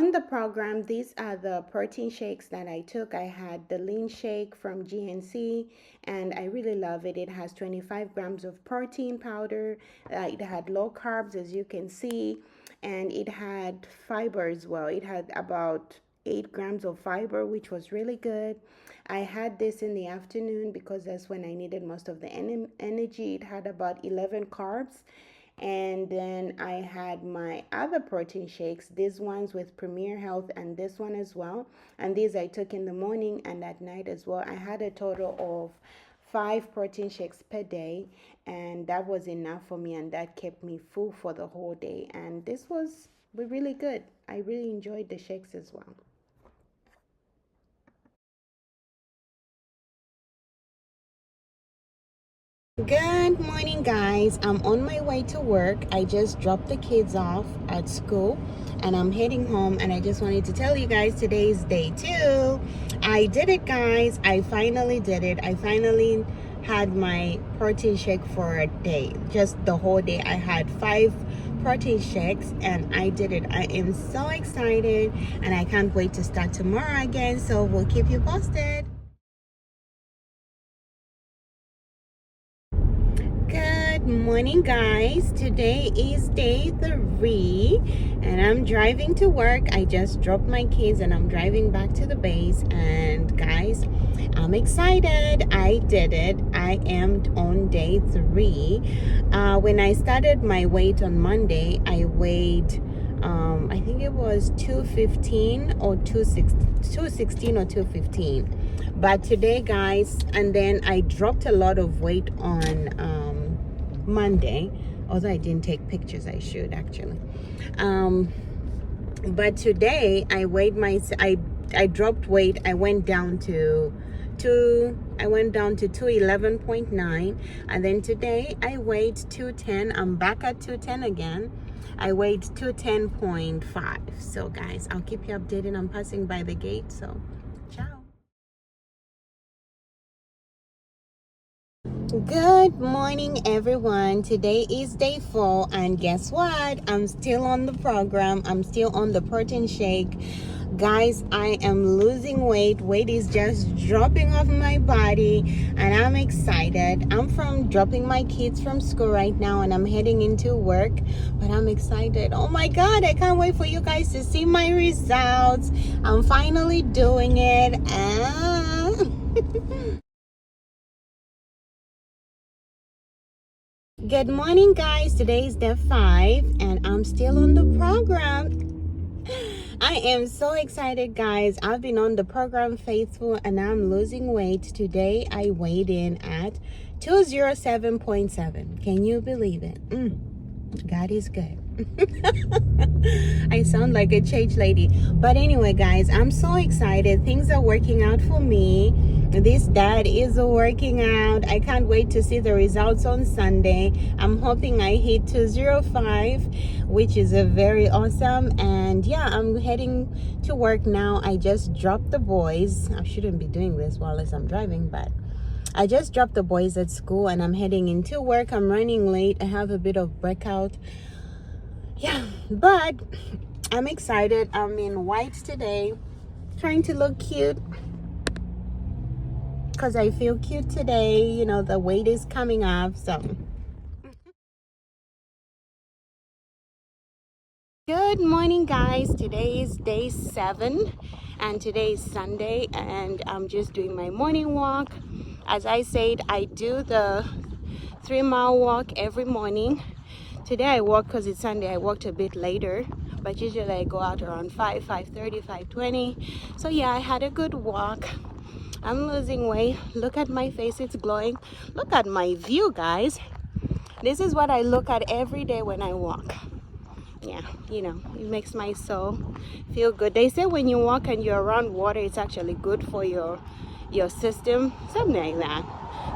on the program, these are the protein shakes that I took. I had the lean shake from GNC, and I really love it. It has 25 grams of protein powder. It had low carbs, as you can see, and it had fiber as well. It had about 8 grams of fiber, which was really good. I had this in the afternoon because that's when I needed most of the energy. It had about 11 carbs. And then I had my other protein shakes, these ones with Premier Health and this one as well. And these I took in the morning and at night as well. I had a total of 5 protein shakes per day, and that was enough for me, and that kept me full for the whole day. And this was really good. I really enjoyed the shakes as well. Good morning, guys. I'm on my way to work. I just dropped the kids off at school and I'm heading home, and I just wanted to tell you guys today is day 2. I did it, guys. I finally did it. I finally had my protein shake for a day, just the whole day. I had 5 protein shakes and I did it. I am so excited and I can't wait to start tomorrow again, so we'll keep you posted. Good morning, guys. Today is day 3 and I'm driving to work. I just dropped my kids and I'm driving back to the base, and guys, I'm excited. I did it. I am on day 3. When I started my weight on Monday, I weighed I think it was 215 or 216 or 215. But today, guys, and then I dropped a lot of weight on Monday, although I didn't take pictures. I should actually. But today I weighed I dropped weight. I went down to 211.9, and then today I weighed 210. I'm back at 210 again. I weighed 210.5. So guys, I'll keep you updated. I'm passing by the gate, so ciao. Good morning, everyone. Today is day 4, and guess what? I'm still on the program. I'm still on the protein shake. Guys, I am losing weight. Weight is just dropping off my body, and I'm excited. I'm from dropping my kids from school right now, and I'm heading into work, but I'm excited. Oh my God, I can't wait for you guys to see my results. I'm finally doing it. Good morning, guys. Today is day 5 and I'm still on the program. I am so excited, guys. I've been on the program faithful and I'm losing weight. Today I weighed in at 207.7. Can you believe it? God is good. I sound like a church lady, but anyway, guys, I'm so excited. Things are working out for me. This diet is working out. I can't wait to see the results on Sunday. I'm hoping I hit 205, which is a very awesome. And yeah, I'm heading to work now. I just dropped the boys. I shouldn't be doing this while I'm driving, but I just dropped the boys at school and I'm heading into work. I'm running late. I have a bit of breakout. Yeah, but I'm excited. I'm in white today, trying to look cute because I feel cute today. You know, the weight is coming off. So good morning, guys. Today is day 7 and today is Sunday, and I'm just doing my morning walk. As I said, I do the 3-mile walk every morning. Today I walked because it's Sunday. I walked a bit later, but usually I go out around 5:30, 5:20. So yeah, I had a good walk. I'm losing weight. Look at my face, it's glowing. Look at my view, guys. This is what I look at every day when I walk. Yeah, you know, it makes my soul feel good. They say when you walk and you're around water, it's actually good for your system, something like that,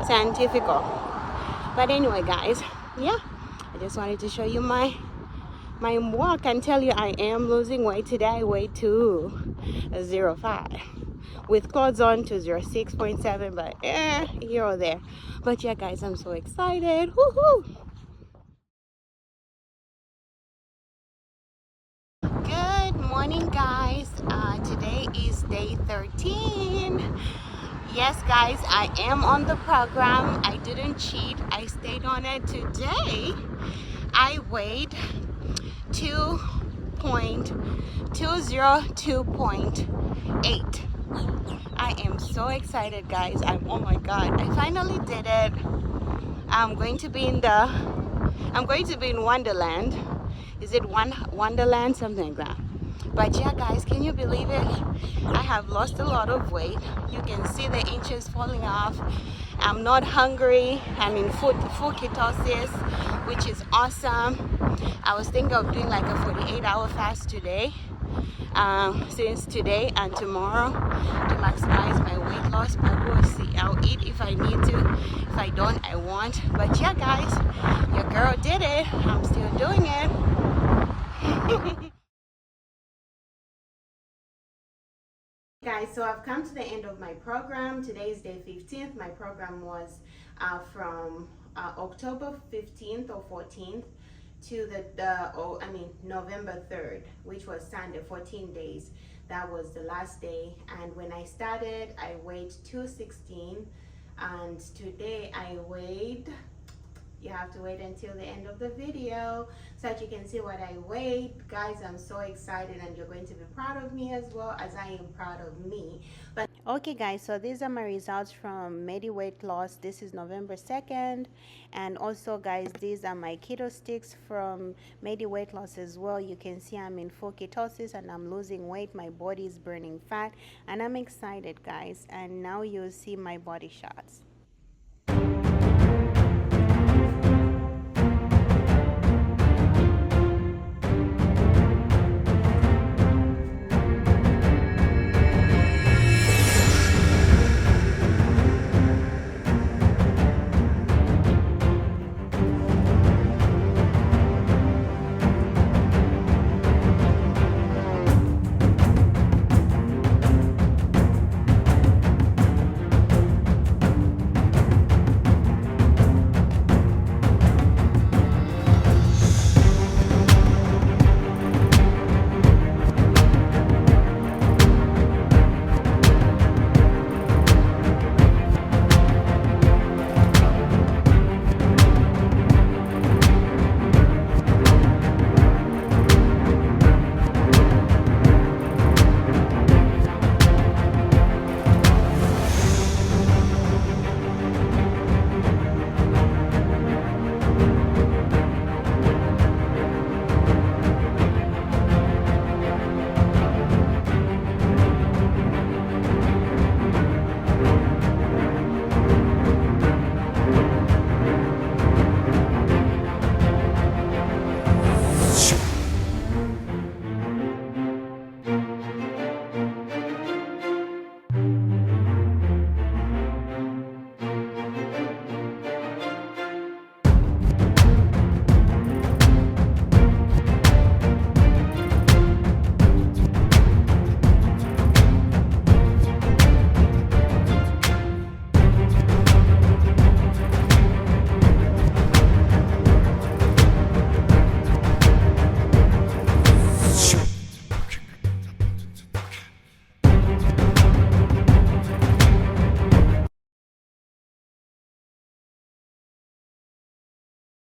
scientific. But anyway, guys, yeah, I just wanted to show you my walk and tell you I am losing weight. Today I weighed 205 with clothes on, 206.7, but here or there. But yeah, guys, I'm so excited. Woohoo! Good morning, guys. day 13. Yes, guys, I am on the program. I didn't cheat. I stayed on it. Today, I weighed 2.202.8. I am so excited, guys. Oh my God, I finally did it. I'm going to be in Wonderland. Is it Wonderland? Something like that. But yeah, guys, can you believe it? I have lost a lot of weight. You can see the inches falling off. I'm not hungry. I'm in full ketosis, which is awesome. I was thinking of doing like a 48-hour fast today, since today and tomorrow, to maximize my weight loss. But we'll see. I'll eat if I need to. If I don't, I won't. But yeah, guys, your girl did it. I'm still doing it. Guys, so I've come to the end of my program. Today is day 15th. My program was from October 15th or 14th to November 3rd, which was Sunday, 14 days. That was the last day. And when I started, I weighed 216, and today I weighed, you have to wait until the end of the video so that you can see what I weighed. Guys, I'm so excited, and you're going to be proud of me as well as I am proud of me. But okay, guys, so these are my results from Medi Weight Loss. This is November 2nd. And also, guys, these are my keto sticks from Medi Weight Loss as well. You can see I'm in full ketosis and I'm losing weight. My body is burning fat, and I'm excited, guys. And now you'll see my body shots.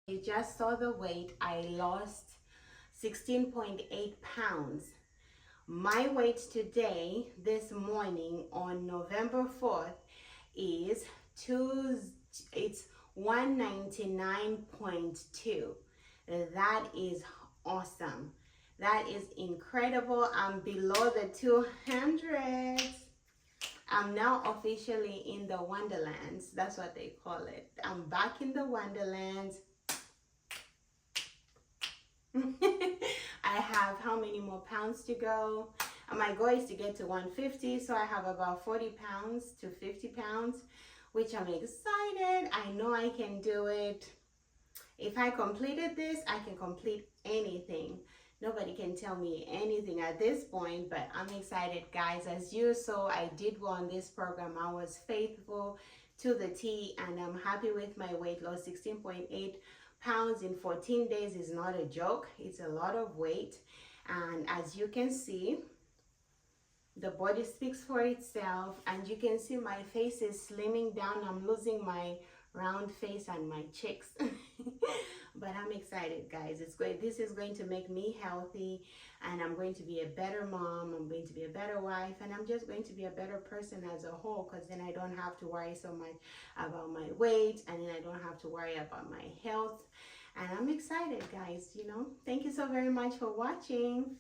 You just saw the weight. I lost 16.8 pounds. My weight today, this morning on November 4th, is it's 199.2. That is awesome. That is incredible. I'm below the 200s. I'm now officially in the Wonderlands. That's what they call it. I'm back in the Wonderlands. I have how many more pounds to go? My goal is to get to 150, so I have about 40 pounds to 50 pounds, which I'm excited. I know I can do it. If I completed this, I can complete anything. Nobody can tell me anything at this point, but I'm excited, guys. As you saw, I did well on this program. I was faithful to the T, and I'm happy with my weight loss. 16.8 pounds in 14 days is not a joke. It's a lot of weight, and as you can see, The body speaks for itself, and you can see my face is slimming down. I'm losing my round face and my cheeks. But I'm excited, guys. This is going to make me healthy, and I'm going to be a better mom. I'm going to be a better wife, and I'm just going to be a better person as a whole, because then I don't have to worry so much about my weight, and then I don't have to worry about my health. And I'm excited, guys. Thank you so very much for watching.